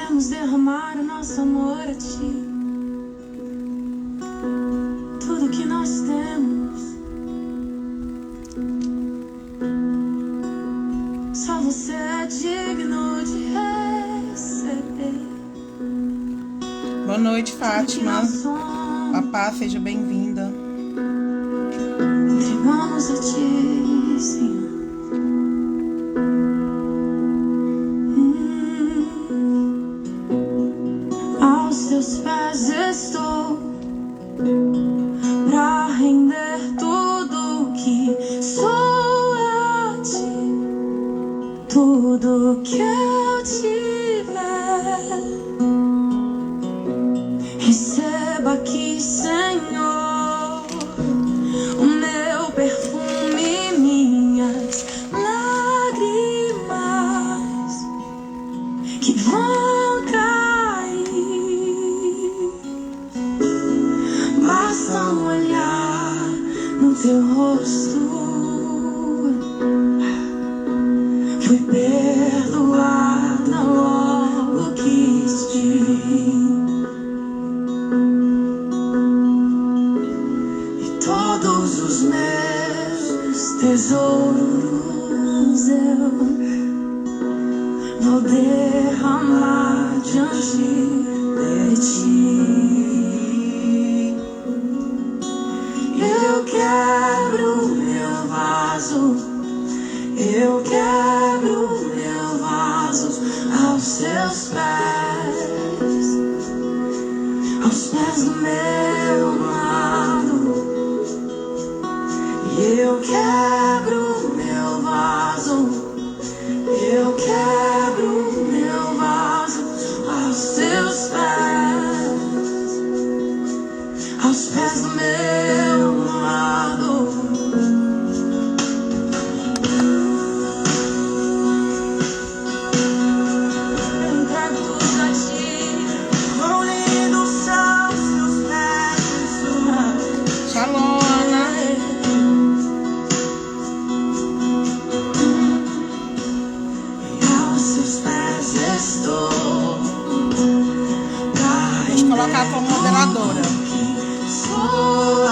queremos derramar o nosso amor a ti. Tudo que nós temos, só você é digno de receber. Boa noite, Fátima. Papá, seja bem-vinda. Entregamos a ti, Senhor. Aos teus pés estou pra render tudo que sou a ti, tudo que eu tiver. Receba aqui, Senhor, o meu perfume, minhas lágrimas que vão cair. Basta um olhar no teu rosto, fui perdoada, logo quis te vir. Todos os meus tesouros eu vou derramar diante de ti. Eu quebro meu vaso, eu quebro meu vaso aos seus pés, aos pés do meu amado. Eu quebro meu vaso, eu quebro meu vaso aos seus pés do meu amado. Eu entrego tudo a ti, quão lindos são os seus pés, Jesus. Shalom. Vou colocar como moderadora. Sou a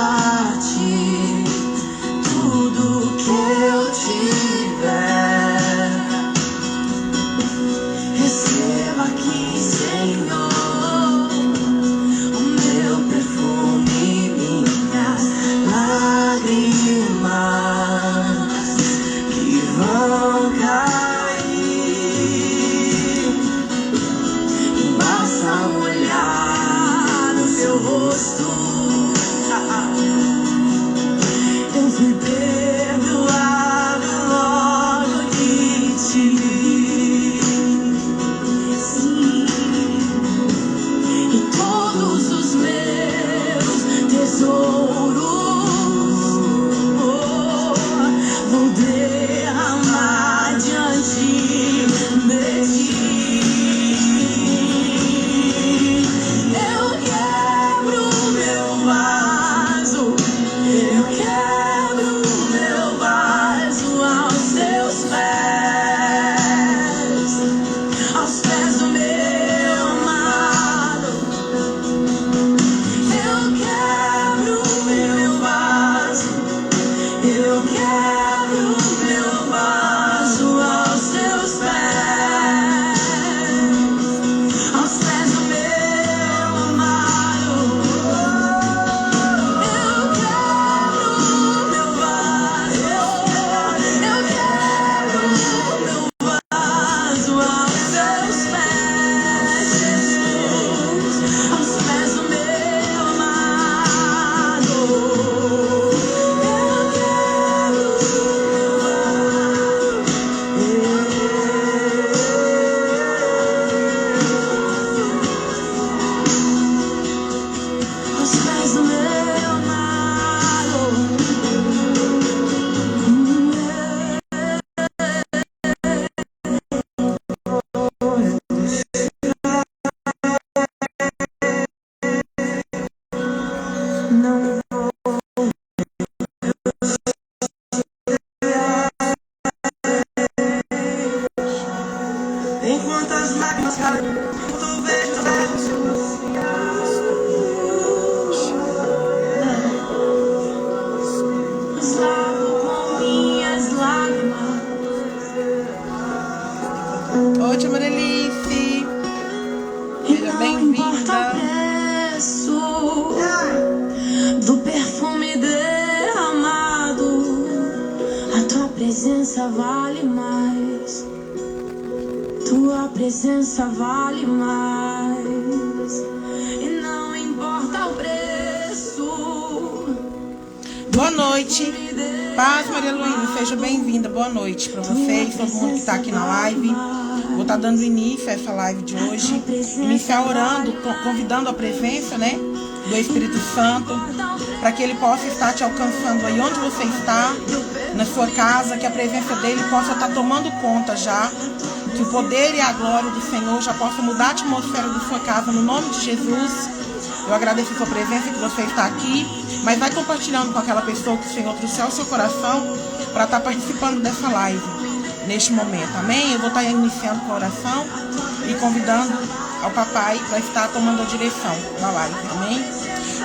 do perfume derramado. A tua presença vale mais. Tua presença vale mais. E não importa o preço. Boa noite. Paz, Maria Luísa, seja bem-vinda. Boa noite para vocês, todo mundo que está aqui na live. Vou estar dando início a essa live de hoje. Iniciar orando, convidando a presença, do Espírito Santo, para que ele possa estar te alcançando aí onde você está, na sua casa, que a presença dele possa estar tomando conta já, que o poder e a glória do Senhor já possa mudar a atmosfera da sua casa, no nome de Jesus. Eu agradeço a sua presença, que você está aqui, mas vai compartilhando com aquela pessoa que o Senhor trouxe ao seu coração para estar participando dessa live neste momento, amém? Eu vou estar iniciando com a oração e convidando ao papai para estar tomando a direção da live, amém?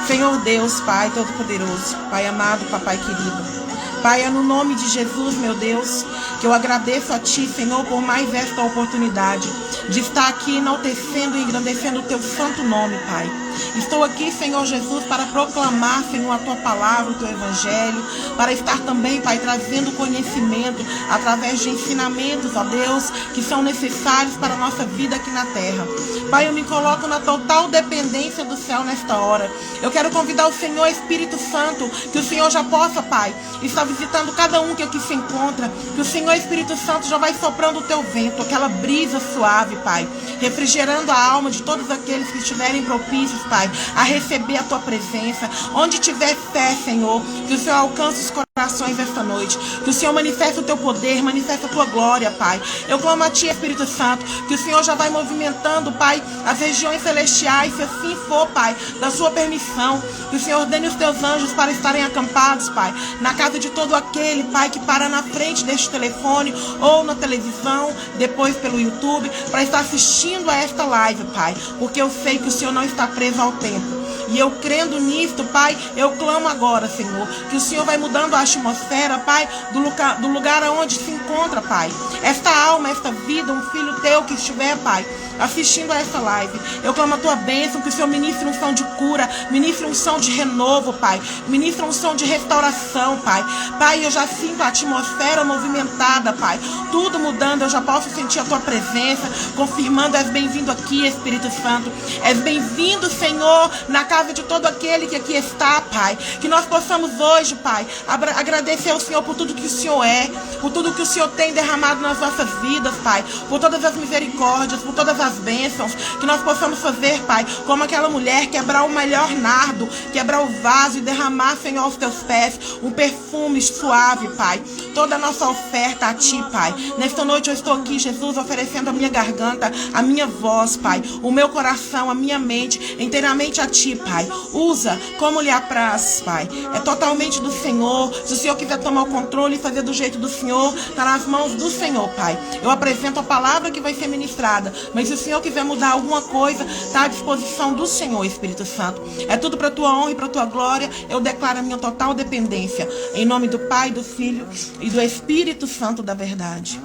Senhor Deus, Pai Todo-Poderoso, Pai amado, Papai querido, Pai, é no nome de Jesus, meu Deus, que eu agradeço a Ti, Senhor, por mais esta oportunidade de estar aqui enaltecendo e engrandecendo o Teu santo nome, Pai. Estou aqui, Senhor Jesus, para proclamar, Senhor, a Tua palavra, o Teu evangelho, para estar também, Pai, trazendo conhecimento através de ensinamentos, ó Deus, que são necessários para a nossa vida aqui na terra. Pai, eu me coloco na total dependência do céu nesta hora. Eu quero convidar o Senhor Espírito Santo, que o Senhor já possa, Pai, estar visitando cada um que aqui se encontra, que o Senhor Espírito Santo já vai soprando o Teu vento, aquela brisa suave, Pai, refrigerando a alma de todos aqueles que estiverem propícios, Pai, a receber a Tua presença. Onde tiver fé, Senhor, que o Senhor alcance os corações esta noite, que o Senhor manifeste o Teu poder, manifeste a Tua glória, Pai. Eu clamo a Ti, Espírito Santo, que o Senhor já vai movimentando, Pai, as regiões celestiais, se assim for, Pai, da Sua permissão, que o Senhor ordene os Teus anjos para estarem acampados, Pai, na casa de todo aquele, Pai, que para na frente deste telefone ou na televisão, depois pelo YouTube, para estar assistindo a esta live, Pai, porque eu sei que o Senhor não está preso ao tempo. E eu crendo nisto, Pai, eu clamo agora, Senhor, que o Senhor vai mudando a atmosfera, Pai, do lugar onde se encontra, Pai, esta alma, esta vida, um filho Teu que estiver, Pai, assistindo a essa live. Eu clamo a Tua bênção, que o Senhor ministre unção de cura, ministre unção de renovo, Pai, ministre unção de restauração, Pai. Pai, eu já sinto a atmosfera movimentada, Pai, tudo mudando, eu já posso sentir a Tua presença, confirmando, és bem-vindo aqui, Espírito Santo, és bem-vindo, Senhor, na casa de todo aquele que aqui está, Pai, que nós possamos hoje, Pai, agradecer ao Senhor por tudo que o Senhor é, por tudo que o Senhor tem derramado nas nossas vidas, Pai, por todas as misericórdias, por todas as bênçãos, que nós possamos fazer, Pai, como aquela mulher, quebrar o melhor nardo, quebrar o vaso e derramar, Senhor, aos Teus pés um perfume suave, Pai, toda a nossa oferta a Ti, Pai. Nesta noite eu estou aqui, Jesus, oferecendo a minha garganta, a minha voz, Pai, o meu coração, a minha mente, inteiramente a Ti, Pai. Usa como lhe apraz, Pai. É totalmente do Senhor. Se o Senhor quiser tomar o controle e fazer do jeito do Senhor, está nas mãos do Senhor, Pai. Eu apresento a palavra que vai ser ministrada, mas se o Senhor quiser mudar alguma coisa, está à disposição do Senhor, Espírito Santo. É tudo para a Tua honra e para a Tua glória. Eu declaro a minha total dependência. Em nome do Pai, do Filho e do Espírito Santo da verdade.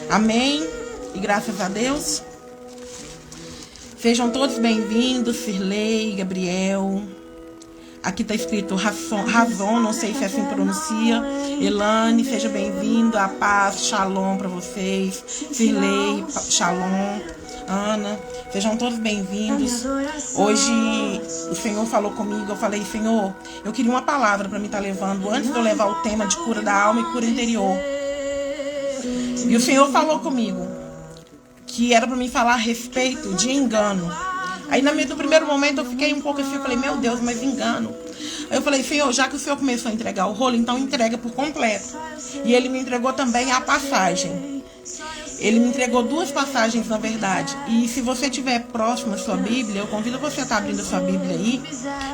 Amém. E graças a Deus. Sejam todos bem-vindos, Sirlei, Gabriel. Aqui está escrito Razon, não sei se assim pronuncia. Elane, seja bem-vindo. A paz, shalom para vocês. Sirlei, shalom. Ana, sejam todos bem-vindos. Hoje o Senhor falou comigo, eu falei, Senhor, eu queria uma palavra para me estar levando antes de eu levar o tema de cura da alma e cura interior. E o Senhor falou comigo que era para mim falar a respeito de engano. Aí no primeiro momento eu fiquei um pouco assim, eu falei, meu Deus, mas engano. Aí eu falei, Senhor, já que o Senhor começou a entregar o rolo, então entrega por completo. E Ele me entregou também a passagem. Ele me entregou 2 passagens, na verdade. E se você estiver próximo à sua Bíblia, eu convido você a estar abrindo a sua Bíblia aí,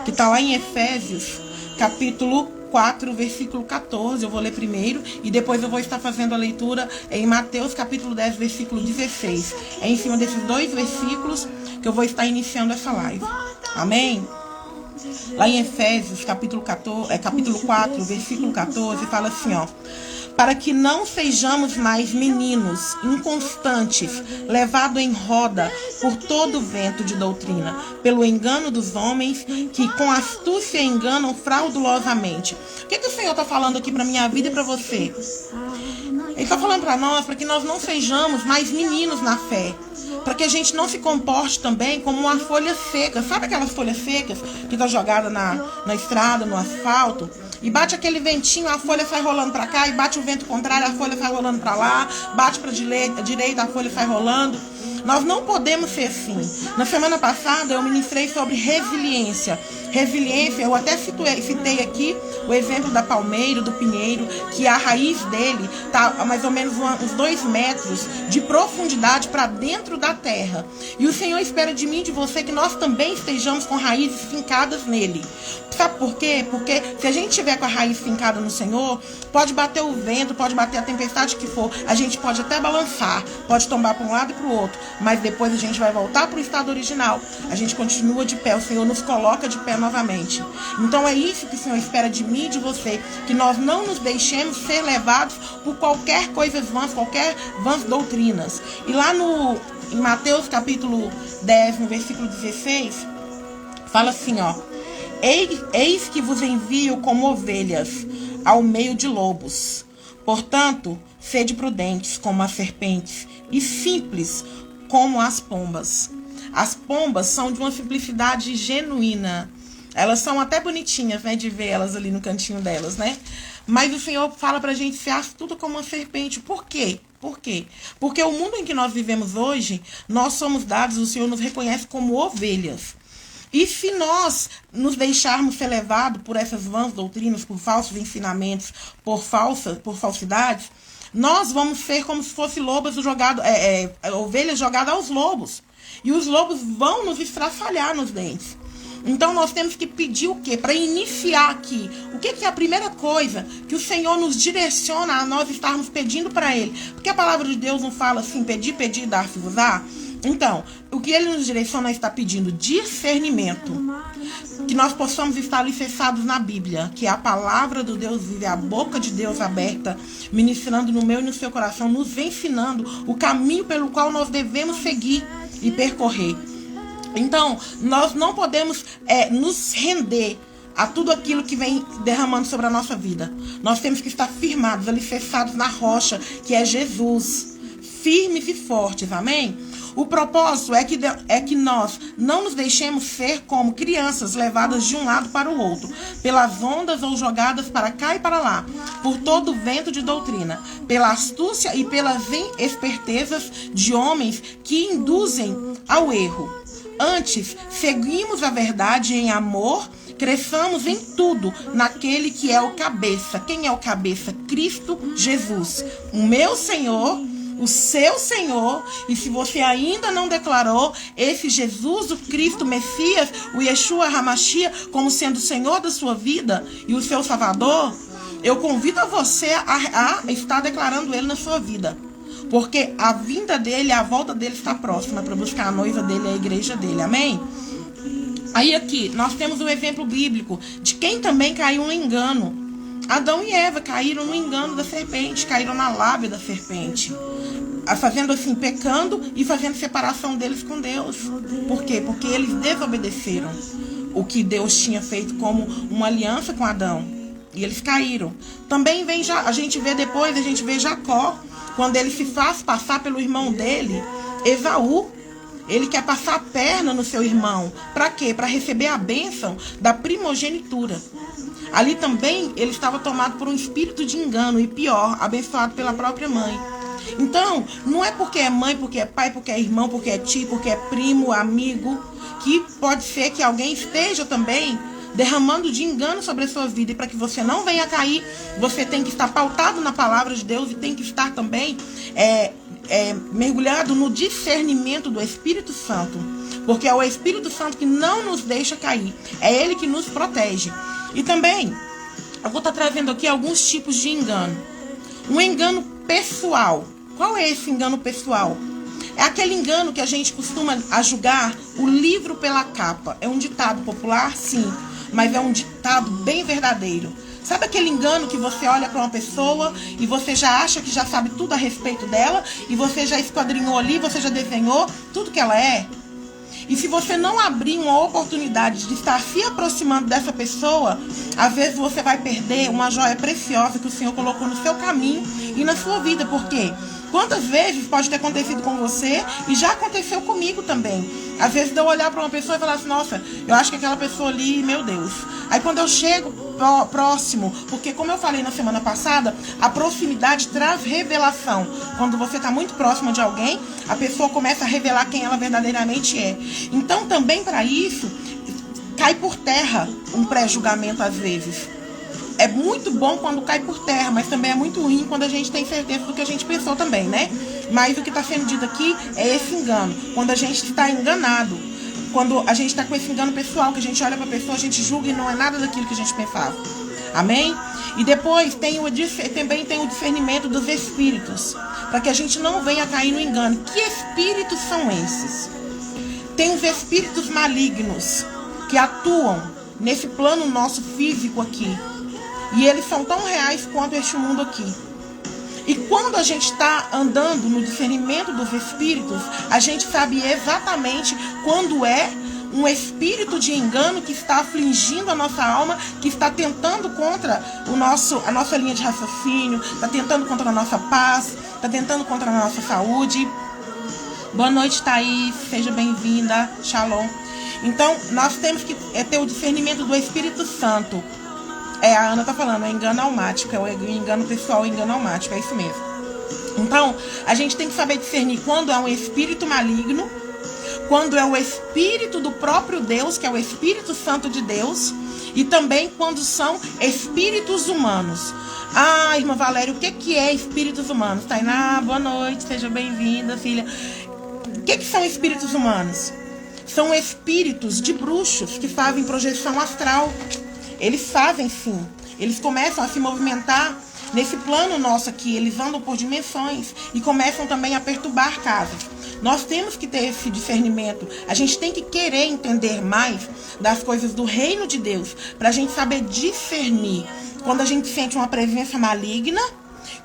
que está lá em Efésios, capítulo 4, versículo 14, eu vou ler primeiro e depois eu vou estar fazendo a leitura em Mateus capítulo 10, versículo 16. É em cima desses 2 versículos que eu vou estar iniciando essa live. Amém? Lá em Efésios capítulo 4, versículo 14, fala assim, ó: para que não sejamos mais meninos inconstantes, levados em roda por todo vento de doutrina, pelo engano dos homens que com astúcia enganam fraudulosamente. O que o Senhor está falando aqui para minha vida e para você? Ele está falando para nós, para que nós não sejamos mais meninos na fé, para que a gente não se comporte também como uma folha seca. Sabe aquelas folhas secas que estão jogadas na estrada, no asfalto? E bate aquele ventinho, a folha sai rolando para cá, e bate o vento contrário, a folha sai rolando para lá, bate para a direita, a folha sai rolando. Nós não podemos ser assim. Na semana passada eu ministrei sobre resiliência. Resiliência, eu até citei aqui o exemplo da palmeira, do pinheiro, que a raiz dele está a mais ou menos uns 2 metros de profundidade para dentro da terra. E o Senhor espera de mim e de você que nós também estejamos com raízes fincadas nele. Sabe por quê? Porque se a gente tiver com a raiz fincada no Senhor, pode bater o vento, pode bater a tempestade que for, a gente pode até balançar, pode tombar para um lado e para o outro, mas depois a gente vai voltar para o estado original. A gente continua de pé, o Senhor nos coloca de pé novamente. Então é isso que o Senhor espera de mim e de você, que nós não nos deixemos ser levados por qualquer coisa vãs, qualquer vãs doutrinas. E lá em Mateus capítulo 10, no versículo 16, fala assim, ó: Eis que vos envio como ovelhas ao meio de lobos. Portanto, sede prudentes como as serpentes e simples como as pombas. As pombas são de uma simplicidade genuína. Elas são até bonitinhas, né, de ver elas ali no cantinho delas, né? Mas o Senhor fala pra gente ser astuto como uma serpente. Por quê? Por quê? Porque o mundo em que nós vivemos hoje, nós somos dados, o Senhor nos reconhece como ovelhas. E se nós nos deixarmos ser levados por essas vãs doutrinas, por falsos ensinamentos, por falsidades, nós vamos ser como se fossem ovelhas jogadas aos lobos. E os lobos vão nos estraçalhar nos dentes. Então nós temos que pedir o quê? Para iniciar aqui. O que é a primeira coisa que o Senhor nos direciona a nós estarmos pedindo para Ele? Porque a palavra de Deus não fala assim, pedir, dar-se-vos-á. Então, o que Ele nos direciona está pedindo discernimento. Que nós possamos estar alicerçados na Bíblia, que é a palavra do Deus vive, a boca de Deus aberta, ministrando no meu e no seu coração, nos ensinando o caminho pelo qual nós devemos seguir e percorrer. Então, nós não podemos nos render a tudo aquilo que vem derramando sobre a nossa vida. Nós temos que estar firmados, alicerçados na rocha, que é Jesus. Firmes e fortes, amém? O propósito é que nós não nos deixemos ser como crianças levadas de um lado para o outro, pelas ondas ou jogadas para cá e para lá, por todo vento de doutrina, pela astúcia e pelas espertezas de homens que induzem ao erro. Antes, seguimos a verdade em amor, cresçamos em tudo naquele que é o cabeça. Quem é o cabeça? Cristo Jesus, o meu Senhor, o seu Senhor. E se você ainda não declarou esse Jesus, o Cristo Messias, o Yeshua HaMashiach, como sendo o Senhor da sua vida e o seu Salvador, eu convido a você a estar declarando Ele na sua vida. Porque a vinda dele, a volta dele está próxima para buscar a noiva dele, a igreja dele. Amém? Aí aqui, nós temos um exemplo bíblico de quem também caiu no engano. Adão e Eva caíram no engano da serpente, caíram na lábia da serpente. Fazendo assim, pecando e fazendo separação deles com Deus. Por quê? Porque eles desobedeceram o que Deus tinha feito como uma aliança com Adão. E eles caíram. Também a gente vê Jacó, quando ele se faz passar pelo irmão dele, Esaú. Ele quer passar a perna no seu irmão. Para quê? Para receber a bênção da primogenitura. Ali também ele estava tomado por um espírito de engano. E pior, abençoado pela própria mãe. Então, não é porque é mãe, porque é pai, porque é irmão, porque é tio, porque é primo, amigo, que pode ser que alguém esteja também derramando de engano sobre a sua vida. E para que você não venha a cair, você tem que estar pautado na palavra de Deus e tem que estar também mergulhado no discernimento do Espírito Santo. Porque é o Espírito Santo que não nos deixa cair. É Ele que nos protege. E também, eu vou estar trazendo aqui alguns tipos de engano. Um engano pessoal. Qual é esse engano pessoal? É aquele engano que a gente costuma julgar o livro pela capa. É um ditado popular? Sim. Mas é um ditado bem verdadeiro. Sabe aquele engano que você olha para uma pessoa e você já acha que já sabe tudo a respeito dela, e você já esquadrinhou ali, você já desenhou tudo que ela é? E se você não abrir uma oportunidade de estar se aproximando dessa pessoa, às vezes você vai perder uma joia preciosa que o Senhor colocou no seu caminho e na sua vida. Por quê? Quantas vezes pode ter acontecido com você e já aconteceu comigo também. Às vezes eu olhar para uma pessoa e falar assim, nossa, eu acho que aquela pessoa ali, meu Deus. Aí quando eu chego próximo, porque como eu falei na semana passada, a proximidade traz revelação. Quando você está muito próximo de alguém, a pessoa começa a revelar quem ela verdadeiramente é. Então também para isso, cai por terra um pré-julgamento às vezes. É muito bom quando cai por terra, mas também é muito ruim quando a gente tem certeza do que a gente pensou também, né? Mas o que está sendo dito aqui é esse engano. Quando a gente está enganado, quando a gente está com esse engano pessoal, que a gente olha para a pessoa, a gente julga e não é nada daquilo que a gente pensava. Amém? E depois também tem o discernimento dos espíritos, para que a gente não venha cair no engano. Que espíritos são esses? Tem os espíritos malignos que atuam nesse plano nosso físico aqui. E eles são tão reais quanto este mundo aqui. E quando a gente está andando no discernimento dos espíritos, a gente sabe exatamente quando é um espírito de engano que está afligindo a nossa alma, que está tentando contra a nossa linha de raciocínio, está tentando contra a nossa paz, está tentando contra a nossa saúde. Boa noite, Thaís, seja bem-vinda, shalom. Então, nós temos que ter o discernimento do Espírito Santo. A Ana tá falando, é engano almático, é o engano pessoal, é engano almático, é isso mesmo. Então, a gente tem que saber discernir quando é um espírito maligno, quando é o espírito do próprio Deus, que é o Espírito Santo de Deus, e também quando são espíritos humanos. Ah, irmã Valéria, o que é espíritos humanos? Tainá, boa noite, seja bem-vinda, filha. O que são espíritos humanos? São espíritos de bruxos que fazem projeção astral. Eles fazem sim, eles começam a se movimentar nesse plano nosso aqui, eles andam por dimensões e começam também a perturbar casas. Nós temos que ter esse discernimento, a gente tem que querer entender mais das coisas do reino de Deus, para a gente saber discernir quando a gente sente uma presença maligna,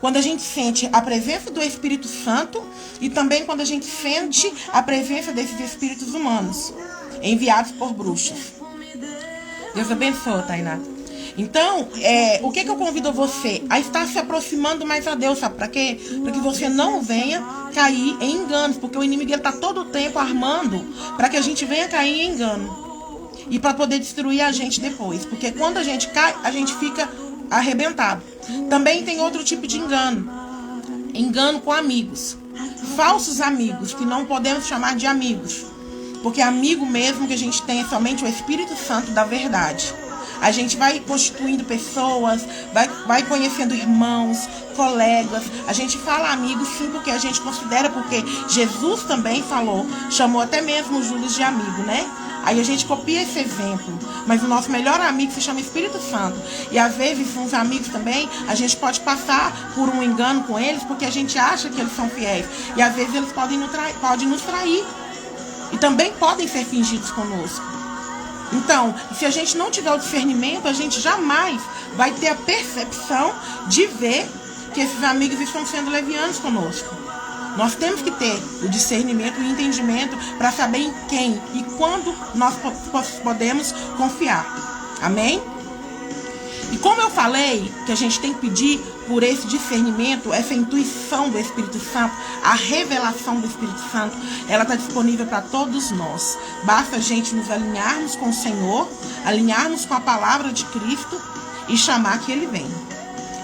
quando a gente sente a presença do Espírito Santo e também quando a gente sente a presença desses espíritos humanos, enviados por bruxos. Deus abençoe, Tainá. Então, o que eu convido você? A estar se aproximando mais a Deus, sabe para quê? Para que você não venha cair em enganos, porque o inimigo está todo o tempo armando para que a gente venha cair em engano. E para poder destruir a gente depois. Porque quando a gente cai, a gente fica arrebentado. Também tem outro tipo de engano. Engano com amigos. Falsos amigos, que não podemos chamar de amigos. Porque amigo mesmo que a gente tem é somente o Espírito Santo da verdade. A gente vai constituindo pessoas, vai conhecendo irmãos, colegas. A gente fala amigos sim, porque a gente considera, porque Jesus também falou, chamou até mesmo o Júlio de amigo, né? Aí a gente copia esse exemplo. Mas o nosso melhor amigo se chama Espírito Santo. E às vezes, com os amigos também, a gente pode passar por um engano com eles, porque a gente acha que eles são fiéis. E às vezes eles podem nos trair. E também podem ser fingidos conosco. Então, se a gente não tiver o discernimento, a gente jamais vai ter a percepção de ver que esses amigos estão sendo levianos conosco. Nós temos que ter o discernimento e o entendimento para saber em quem e quando nós podemos confiar. Amém? E como eu falei, que a gente tem que pedir por esse discernimento, essa intuição do Espírito Santo, a revelação do Espírito Santo, ela está disponível para todos nós. Basta a gente nos alinharmos com o Senhor, alinharmos com a palavra de Cristo e chamar que Ele vem.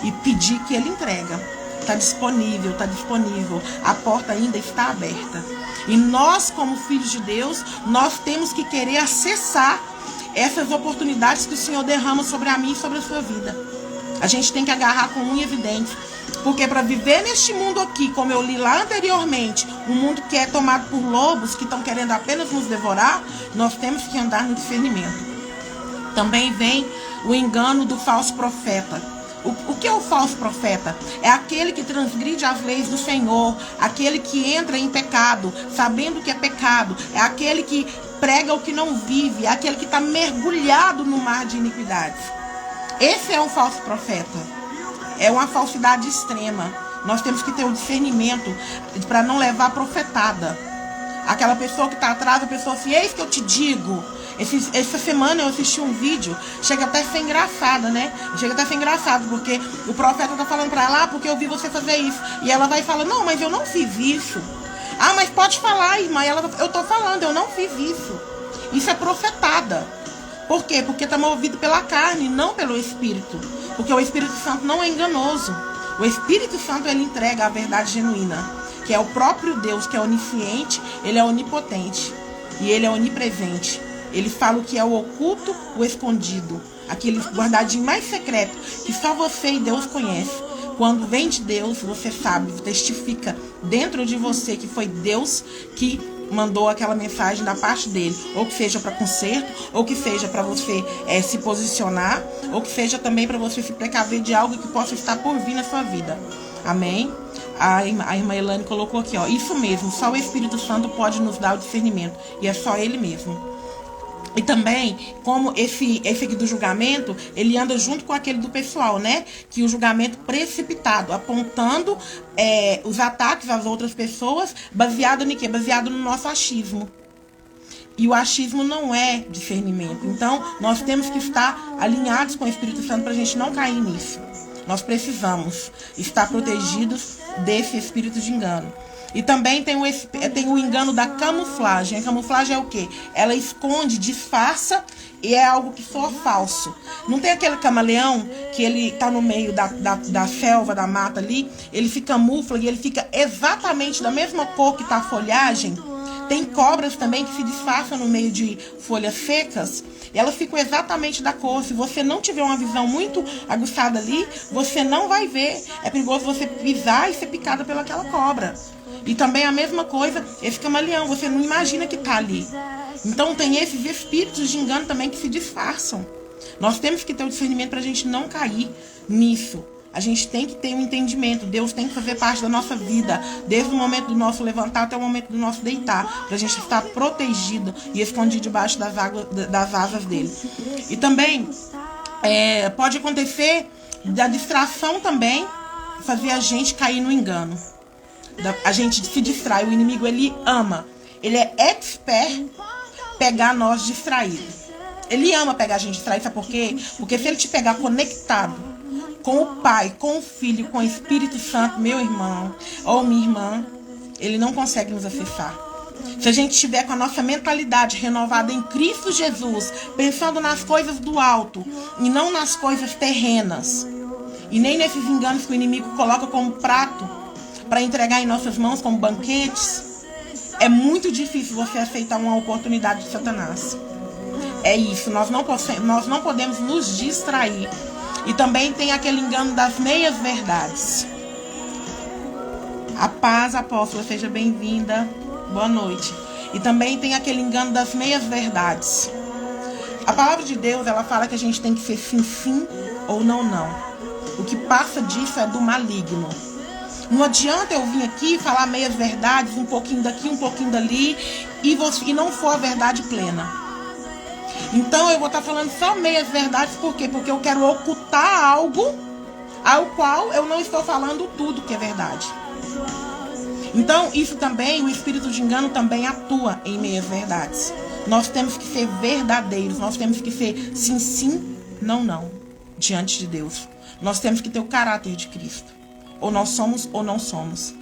E pedir que Ele entrega. Está disponível, está disponível. A porta ainda está aberta. E nós, como filhos de Deus, nós temos que querer acessar essas oportunidades que o Senhor derrama sobre a mim e sobre a sua vida. A gente tem que agarrar com unhas e dentes. Porque para viver neste mundo aqui, como eu li lá anteriormente, um mundo que é tomado por lobos que estão querendo apenas nos devorar, nós temos que andar no discernimento. Também vem o engano do falso profeta. O que é o falso profeta? É aquele que transgride as leis do Senhor, aquele que entra em pecado, sabendo que é pecado, é aquele que prega o que não vive, é aquele que está mergulhado no mar de iniquidades. Esse é um falso profeta. É uma falsidade extrema. Nós temos que ter um discernimento para não levar profetada. Aquela pessoa que está atrás, a pessoa assim, eis que eu te digo. Essa semana eu assisti um vídeo, chega até a ser engraçada, né? Chega até a ser engraçado, porque o profeta tá falando para ela, porque eu vi você fazer isso. E ela vai falar, não, mas eu não fiz isso. Ah, mas pode falar, irmã. Eu tô falando, eu não fiz isso. Isso é profetada. Por quê? Porque está movido pela carne, não pelo Espírito. Porque o Espírito Santo não é enganoso. O Espírito Santo, ele entrega a verdade genuína, que é o próprio Deus, que é onisciente, ele é onipotente e ele é onipresente. Ele fala o que é o oculto, o escondido, aquele guardadinho mais secreto, que só você e Deus conhecem. Quando vem de Deus, você sabe, testifica dentro de você que foi Deus que mandou aquela mensagem da parte dele, ou que seja para conserto, ou que seja para você se posicionar, ou que seja também para você se precaver de algo que possa estar por vir na sua vida. Amém? A irmã Elane colocou aqui, ó, isso mesmo, só o Espírito Santo pode nos dar o discernimento, e é só ele mesmo. E também, como esse aqui do julgamento, ele anda junto com aquele do pessoal, né? Que o julgamento precipitado, apontando os ataques às outras pessoas, baseado em quê? Baseado no nosso achismo. E o achismo não é discernimento. Então, nós temos que estar alinhados com o Espírito Santo para a gente não cair nisso. Nós precisamos estar protegidos desse espírito de engano. E também tem o engano da camuflagem. A camuflagem é o quê? Ela esconde, disfarça e é algo que soa falso. Não tem aquele camaleão que ele tá no meio da selva, da mata ali, ele se camufla e ele fica exatamente da mesma cor que tá a folhagem. Tem cobras também que se disfarçam no meio de folhas secas e elas ficam exatamente da cor. Se você não tiver uma visão muito aguçada ali, você não vai ver. É perigoso você pisar e ser picada pelaquela cobra. E também a mesma coisa, esse camaleão, você não imagina que está ali. Então tem esses espíritos de engano também que se disfarçam. Nós temos que ter o discernimento para a gente não cair nisso. A gente tem que ter um entendimento. Deus tem que fazer parte da nossa vida, desde o momento do nosso levantar até o momento do nosso deitar, para a gente estar protegido e escondido debaixo das asas dele. E também pode acontecer da distração também fazer a gente cair no engano. A gente se distrai, o inimigo ele ama, ele é expert pegar nós distraídos. Ele ama pegar a gente distraído, sabe por quê? Porque se ele te pegar conectado com o Pai, com o Filho, com o Espírito Santo, meu irmão ou minha irmã, ele não consegue nos acessar. Se a gente estiver com a nossa mentalidade renovada em Cristo Jesus, pensando nas coisas do alto e não nas coisas terrenas, e nem nesses enganos que o inimigo coloca como prato para entregar em nossas mãos como banquetes, é muito difícil você aceitar uma oportunidade de Satanás. É isso, nós não podemos nos distrair. E também tem aquele engano das meias verdades. A paz, apóstola, seja bem-vinda, boa noite. E também tem aquele engano das meias verdades. A palavra de Deus, ela fala que a gente tem que ser sim, sim ou não, não. O que passa disso é do maligno. Não adianta eu vir aqui falar meias verdades, um pouquinho daqui, um pouquinho dali, e não for a verdade plena. Então eu vou estar falando só meias verdades, por quê? Porque eu quero ocultar algo ao qual eu não estou falando tudo que é verdade. Então isso também, o espírito de engano também atua em meias verdades. Nós temos que ser verdadeiros, nós temos que ser sim, sim, não, não, diante de Deus. Nós temos que ter o caráter de Cristo. Ou nós somos ou não somos.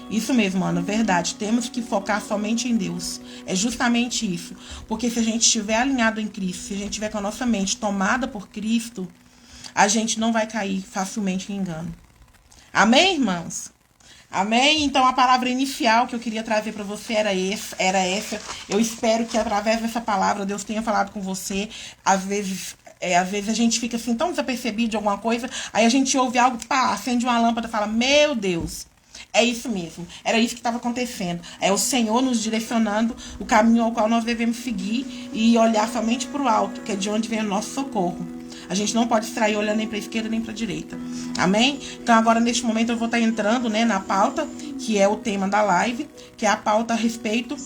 Isso mesmo, Ana, verdade. Temos que focar somente em Deus. É justamente isso. Porque se a gente estiver alinhado em Cristo, se a gente estiver com a nossa mente tomada por Cristo, a gente não vai cair facilmente em engano. Amém, irmãos? Amém? Então a palavra inicial que eu queria trazer para você era essa. Eu espero que através dessa palavra Deus tenha falado com você. Às vezes a gente fica assim tão desapercebido de alguma coisa, aí a gente ouve algo, pá, acende uma lâmpada e fala, meu Deus, é isso mesmo, era isso que estava acontecendo. É o Senhor nos direcionando o caminho ao qual nós devemos seguir e olhar somente para o alto, que é de onde vem o nosso socorro. A gente não pode distrair olhando nem para a esquerda nem para a direita. Amém? Então agora neste momento eu vou estar entrando, né, na pauta, que é o tema da live, que é a pauta a respeito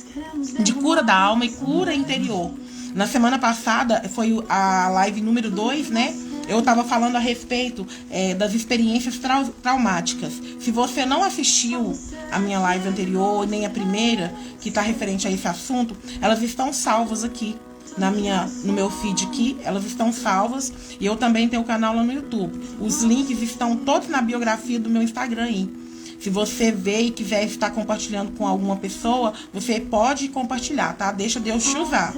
de cura da alma e cura interior. Na semana passada foi a live número 2, né? eu estava falando a respeito das experiências traumáticas. Se você não assistiu a minha live anterior, nem a primeira, que está referente a esse assunto, elas estão salvas aqui. No meu feed aqui, elas estão salvas. E eu também tenho o canal lá no YouTube. Os links estão todos na biografia do meu Instagram aí. Se você vê e quiser estar compartilhando com alguma pessoa, você pode compartilhar, tá? Deixa Deus te usar.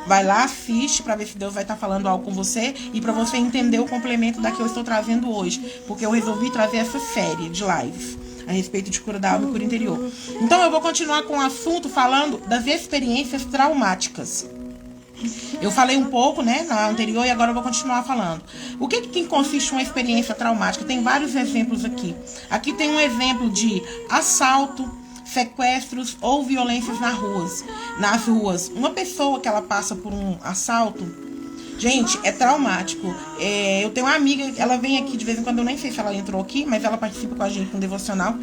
Vai lá, assiste para ver se Deus vai estar falando algo com você e para você entender o complemento da que eu estou trazendo hoje. Porque eu resolvi trazer essa série de lives a respeito de cura da alma e cura interior. Então eu vou continuar com o assunto falando das experiências traumáticas. Eu falei um pouco, né, na anterior e agora eu vou continuar falando. O que consiste uma experiência traumática? Tem vários exemplos aqui. Aqui tem um exemplo de assalto, sequestros ou violências nas ruas. Uma pessoa que ela passa por um assalto, gente, é traumático. Eu tenho uma amiga, ela vem aqui de vez em quando, eu nem sei se ela entrou aqui, mas ela participa com a gente no devocional,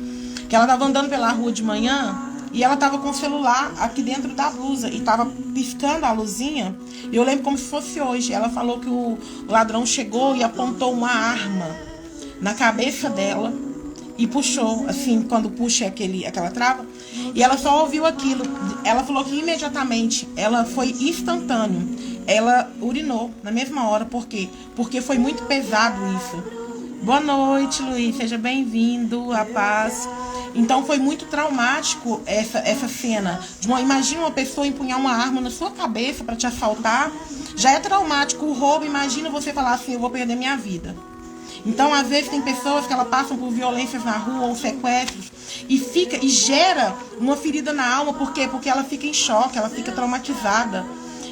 que ela estava andando pela rua de manhã. E ela tava com o celular aqui dentro da blusa e tava piscando a luzinha. E eu lembro como se fosse hoje. Ela falou que o ladrão chegou e apontou uma arma na cabeça dela e puxou, assim, quando puxa aquela trava. E ela só ouviu aquilo. Ela falou que imediatamente, foi instantâneo. Ela urinou na mesma hora. Por quê? Porque foi muito pesado isso. Boa noite, Luiz. Seja bem-vindo. A paz. Então foi muito traumático essa cena. Imagina uma pessoa empunhar uma arma na sua cabeça para te assaltar. Já é traumático o roubo. Imagina você falar assim, eu vou perder minha vida. Então, às vezes, tem pessoas que elas passam por violências na rua ou sequestros e gera uma ferida na alma. Por quê? Porque ela fica em choque, ela fica traumatizada.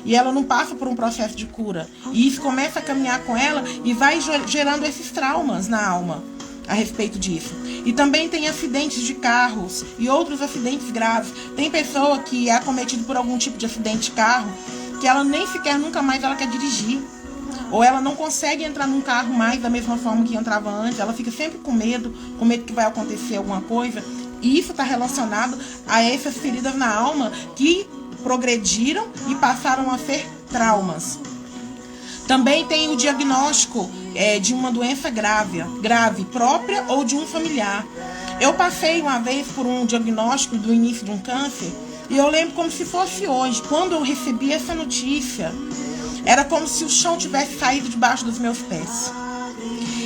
E ela não passa por um processo de cura. E isso começa a caminhar com ela e vai gerando esses traumas na alma a respeito disso. E também tem acidentes de carros e outros acidentes graves. Tem pessoa que é acometida por algum tipo de acidente de carro que ela nem sequer nunca mais ela quer dirigir. Ou ela não consegue entrar num carro mais da mesma forma que entrava antes. Ela fica sempre com medo que vai acontecer alguma coisa. E isso está relacionado a essas feridas na alma que progrediram e passaram a ser traumas. Também tem o diagnóstico de uma doença grave, própria ou de um familiar. Eu passei uma vez por um diagnóstico do início de um câncer e eu lembro como se fosse hoje. Quando eu recebi essa notícia, era como se o chão tivesse saído debaixo dos meus pés.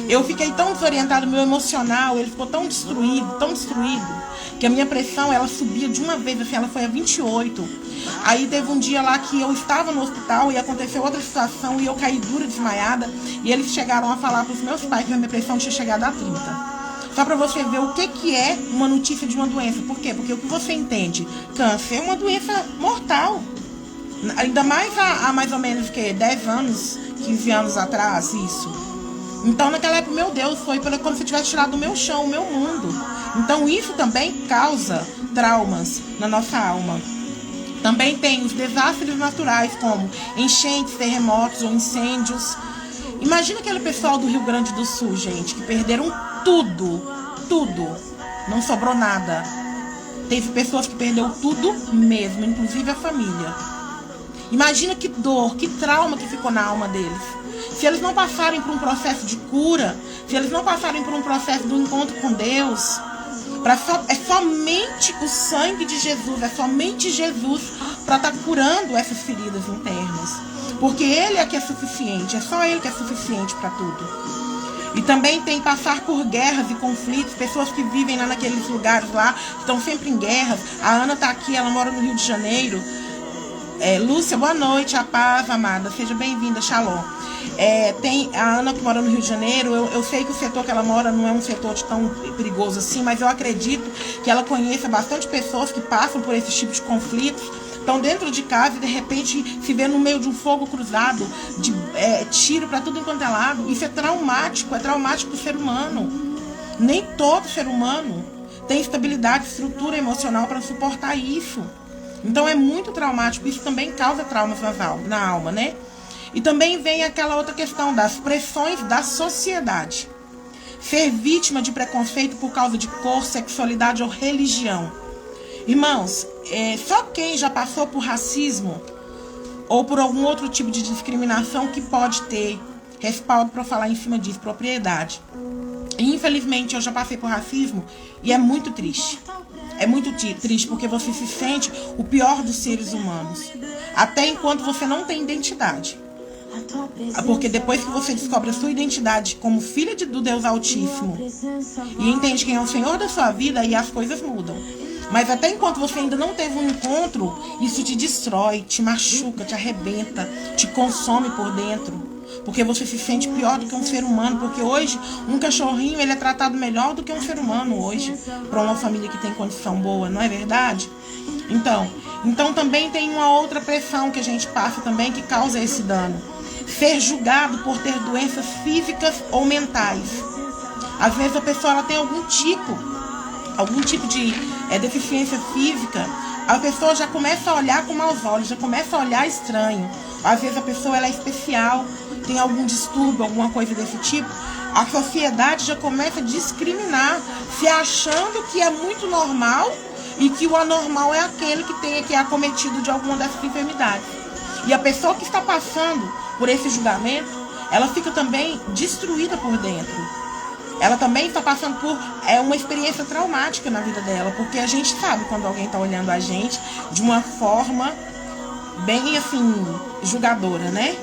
Eu fiquei tão desorientada, meu emocional, ele ficou tão destruído, que a minha pressão, ela subia de uma vez, assim, ela foi a 28. Aí teve um dia lá que eu estava no hospital e aconteceu outra situação e eu caí dura, desmaiada. E eles chegaram a falar para os meus pais que a minha pressão tinha chegado a 30. Só para você ver o que é uma notícia de uma doença. Por quê? Porque o que você entende? Câncer é uma doença mortal. Ainda mais há mais ou menos 10 anos, 15 anos atrás, isso. Então naquela época, meu Deus, foi como se eu tivesse tirado do meu chão, o meu mundo. Então isso também causa traumas na nossa alma. Também tem os desastres naturais, como enchentes, terremotos ou incêndios. Imagina aquele pessoal do Rio Grande do Sul, gente, que perderam tudo. Não sobrou nada. Teve pessoas que perderam tudo mesmo, inclusive a família. Imagina que dor, que trauma que ficou na alma deles. Se eles não passarem por um processo de cura, se eles não passarem por um processo do encontro com Deus, é somente o sangue de Jesus, é somente Jesus para estar curando essas feridas internas. Porque Ele é que é suficiente, é só Ele que é suficiente para tudo. E também tem passar por guerras e conflitos, pessoas que vivem lá naqueles lugares lá, estão sempre em guerras. A Ana está aqui, ela mora no Rio de Janeiro. Lúcia, boa noite, a paz, amada, seja bem-vinda, shalom. Tem a Ana que mora no Rio de Janeiro. Eu sei que o setor que ela mora não é um setor tão perigoso assim, mas eu acredito que ela conheça bastante pessoas que passam por esse tipo de conflitos, estão dentro de casa e de repente se vê no meio de um fogo cruzado, de tiro para tudo enquanto é lado. Isso é traumático para o ser humano. Nem todo ser humano tem estabilidade, estrutura emocional para suportar isso. Então é muito traumático. Isso também causa traumas na alma, né? E também vem aquela outra questão das pressões da sociedade. Ser vítima de preconceito por causa de cor, sexualidade ou religião. Irmãos, só quem já passou por racismo ou por algum outro tipo de discriminação que pode ter respaldo para falar em cima disso, propriedade. E, infelizmente, eu já passei por racismo e é muito triste. É muito triste porque você se sente o pior dos seres humanos. Até enquanto você não tem identidade. Porque depois que você descobre a sua identidade como filha do Deus Altíssimo e entende quem é o Senhor da sua vida, aí as coisas mudam. Mas até enquanto você ainda não teve um encontro, isso te destrói, te machuca, te arrebenta, te consome por dentro. Porque você se sente pior do que um ser humano. Porque hoje, um cachorrinho ele é tratado melhor do que um ser humano hoje. Para uma família que tem condição boa, não é verdade? Então também tem uma outra pressão que a gente passa também que causa esse dano. Ser julgado por ter doenças físicas ou mentais. Às vezes a pessoa ela tem algum tipo de deficiência física. A pessoa já começa a olhar com maus olhos, já começa a olhar estranho. Às vezes a pessoa ela é especial, tem algum distúrbio, alguma coisa desse tipo. A sociedade já começa a discriminar, se achando que é muito normal e que o anormal é aquele que é acometido de alguma dessas enfermidades. E a pessoa que está passando por esse julgamento, ela fica também destruída por dentro. Ela também está passando por uma experiência traumática na vida dela, porque a gente sabe quando alguém está olhando a gente de uma forma bem assim, julgadora, né?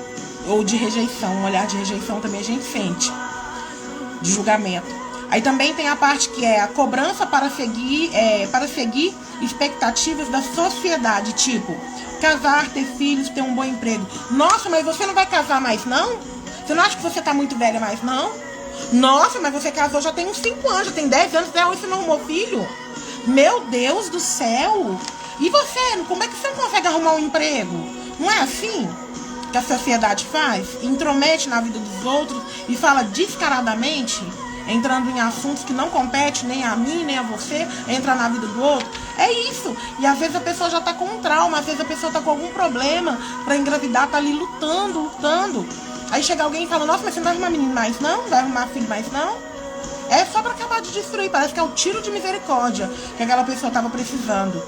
Ou de rejeição, um olhar de rejeição também a gente sente, de julgamento. Aí também tem a parte que é a cobrança para seguir expectativas da sociedade, tipo, casar, ter filhos, ter um bom emprego. Nossa, mas você não vai casar mais não? Você não acha que você está muito velha mais não? Nossa, mas você casou já tem uns 5 anos, já tem 10 anos, até hoje você não arrumou filho? Meu Deus do céu! E você, como é que você não consegue arrumar um emprego? Não é assim que a sociedade faz? Intromete na vida dos outros e fala descaradamente, entrando em assuntos que não competem nem a mim, nem a você, entra na vida do outro. É isso. E às vezes a pessoa já tá com um trauma, às vezes a pessoa tá com algum problema para engravidar, tá ali lutando. Aí chega alguém e fala, nossa, mas você não vai arrumar menino mais não? Não vai arrumar filho mais não? É só pra acabar de destruir, parece que é o tiro de misericórdia que aquela pessoa tava precisando.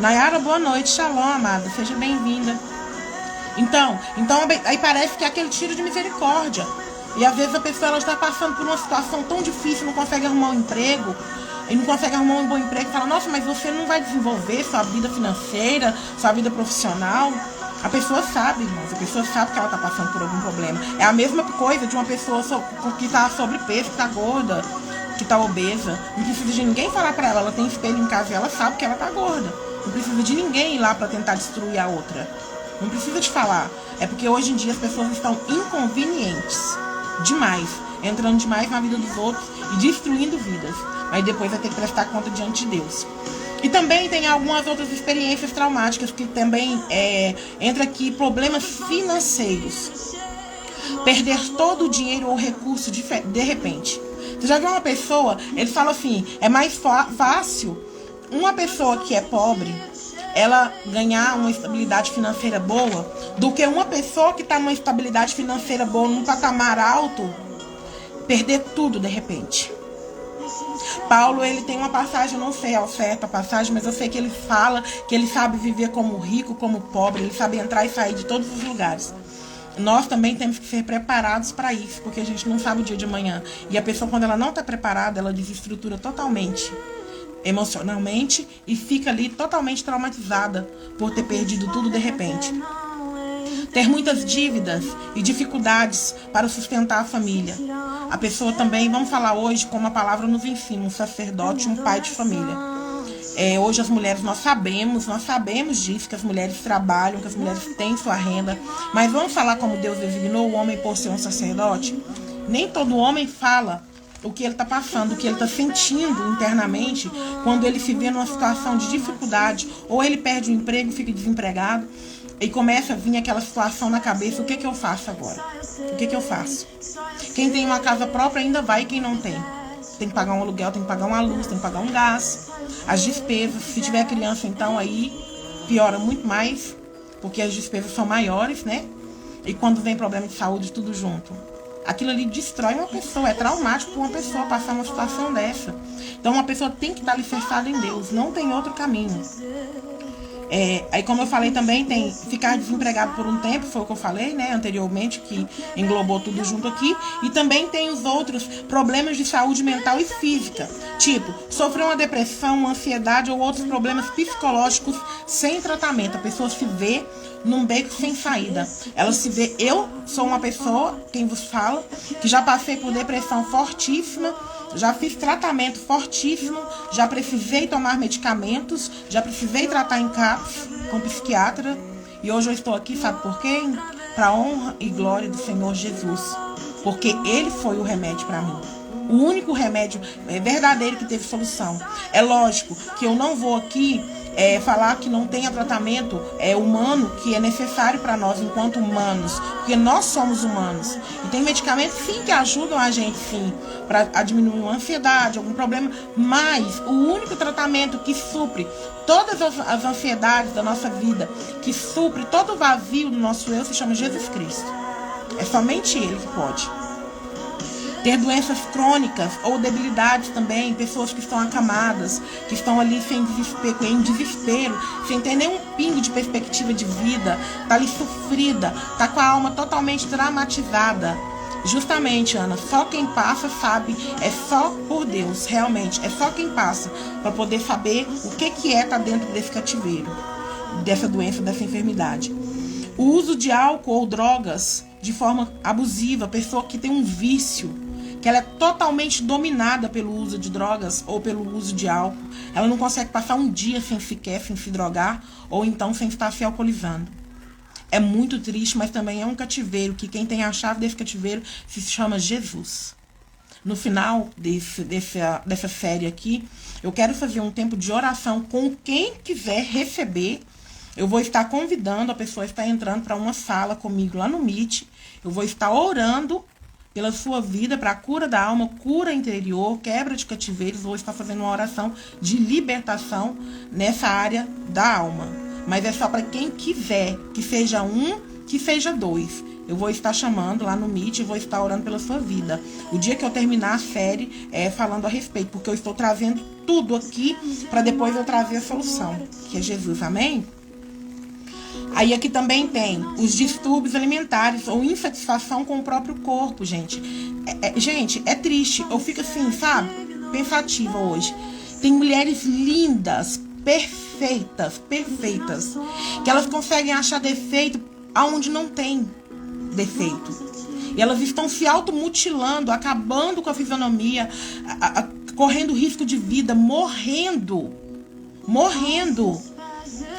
Nayara, boa noite, shalom, amada, seja bem-vinda. Então aí parece que é aquele tiro de misericórdia. E às vezes a pessoa ela está passando por uma situação tão difícil, não consegue arrumar um emprego, e não consegue arrumar um bom emprego, e fala, nossa, mas você não vai desenvolver sua vida financeira, sua vida profissional. A pessoa sabe, irmãos, a pessoa sabe que ela está passando por algum problema. É a mesma coisa de uma pessoa que está sobrepeso, que está gorda, que está obesa. Não precisa de ninguém falar para ela tem espelho em casa e ela sabe que ela está gorda. Não precisa de ninguém ir lá para tentar destruir a outra. Não precisa de falar. É porque hoje em dia as pessoas estão inconvenientes demais, entrando demais na vida dos outros e destruindo vidas. Aí depois vai ter que prestar conta diante de Deus. E também tem algumas outras experiências traumáticas que também entra aqui problemas financeiros. Perder todo o dinheiro ou recurso de repente. Você já viu uma pessoa, ele fala assim, é mais fácil uma pessoa que é pobre, ela ganhar uma estabilidade financeira boa, do que uma pessoa que está numa estabilidade financeira boa, num patamar alto, perder tudo de repente. Paulo, ele tem uma passagem, eu não sei ao certo a passagem, mas eu sei que ele fala que ele sabe viver como rico, como pobre, ele sabe entrar e sair de todos os lugares. Nós também temos que ser preparados para isso, porque a gente não sabe o dia de amanhã. E a pessoa, quando ela não está preparada, ela desestrutura totalmente, emocionalmente, e fica ali totalmente traumatizada por ter perdido tudo de repente. Ter muitas dívidas e dificuldades para sustentar a família. A pessoa também, vamos falar hoje como a palavra nos ensina, um sacerdote, um pai de família. Hoje as mulheres, nós sabemos disso, que as mulheres trabalham, que as mulheres têm sua renda, mas vamos falar como Deus designou o homem por ser um sacerdote? Nem todo homem fala o que ele está passando, o que ele está sentindo internamente quando ele se vê numa situação de dificuldade, ou ele perde o emprego, fica desempregado, e começa a vir aquela situação na cabeça, o que eu faço agora? O que eu faço? Quem tem uma casa própria ainda vai, e quem não tem? Tem que pagar um aluguel, tem que pagar uma luz, tem que pagar um gás, as despesas. Se tiver criança, então aí piora muito mais, porque as despesas são maiores, né? E quando vem problema de saúde, tudo junto. Aquilo ali destrói uma pessoa, é traumático para uma pessoa passar uma situação dessa. Então uma pessoa tem que estar alicerçada em Deus, não tem outro caminho. Aí, como eu falei também, tem ficar desempregado por um tempo, foi o que eu falei, né, anteriormente, que englobou tudo junto aqui. E também tem os outros problemas de saúde mental e física, tipo, sofrer uma depressão, uma ansiedade ou outros problemas psicológicos sem tratamento. A pessoa se vê num beco sem saída. Ela se vê, eu sou uma pessoa, quem vos fala, que já passei por depressão fortíssima, já fiz tratamento fortíssimo, já precisei tomar medicamentos, já precisei tratar em CAPS com psiquiatra. E hoje eu estou aqui, sabe por quê? Para a honra e glória do Senhor Jesus. Porque Ele foi o remédio para mim. O único remédio verdadeiro que teve solução. É lógico que eu não vou aqui falar que não tenha tratamento humano que é necessário para nós enquanto humanos, porque nós somos humanos. E tem medicamentos sim que ajudam a gente sim, para diminuir uma ansiedade, algum problema, mas o único tratamento que supre todas as ansiedades da nossa vida, que supre todo o vazio do nosso eu, se chama Jesus Cristo. É somente Ele que pode. Ter doenças crônicas ou debilidades também, pessoas que estão acamadas, que estão ali em desespero, sem ter nenhum pingo de perspectiva de vida, tá ali sofrida, tá com a alma totalmente traumatizada. Justamente, Ana, só quem passa sabe, é só por Deus, realmente, é só quem passa para poder saber o que é estar dentro desse cativeiro, dessa doença, dessa enfermidade. O uso de álcool ou drogas de forma abusiva, pessoa que tem um vício, que ela é totalmente dominada pelo uso de drogas ou pelo uso de álcool. Ela não consegue passar um dia sem se drogar, ou então sem estar se alcoolizando. É muito triste, mas também é um cativeiro, que quem tem a chave desse cativeiro se chama Jesus. No final dessa série aqui, eu quero fazer um tempo de oração com quem quiser receber. Eu vou estar convidando a pessoa a estar entrando para uma sala comigo lá no Meet. Eu vou estar orando pela sua vida, para a cura da alma, cura interior, quebra de cativeiros. Vou estar fazendo uma oração de libertação nessa área da alma. Mas é só para quem quiser, que seja um, que seja dois. Eu vou estar chamando lá no Meet e vou estar orando pela sua vida. O dia que eu terminar a série, falando a respeito, porque eu estou trazendo tudo aqui para depois eu trazer a solução, que é Jesus, amém? Aí aqui também tem os distúrbios alimentares ou insatisfação com o próprio corpo, gente. Gente, é triste. Eu fico assim, sabe? Pensativa hoje. Tem mulheres lindas, perfeitas, que elas conseguem achar defeito aonde não tem defeito. E elas estão se automutilando, acabando com a fisionomia, correndo risco de vida, morrendo.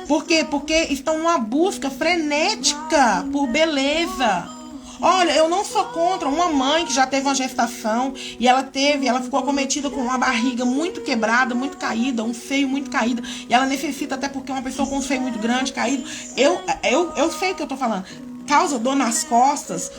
Por quê? Porque estão numa busca frenética por beleza. Olha, eu não sou contra uma mãe que já teve uma gestação e ela ficou acometida com uma barriga muito quebrada, muito caída, um seio muito caído, e ela necessita, até porque uma pessoa com um seio muito grande, caído, eu sei o que eu tô falando, causa dor nas costas,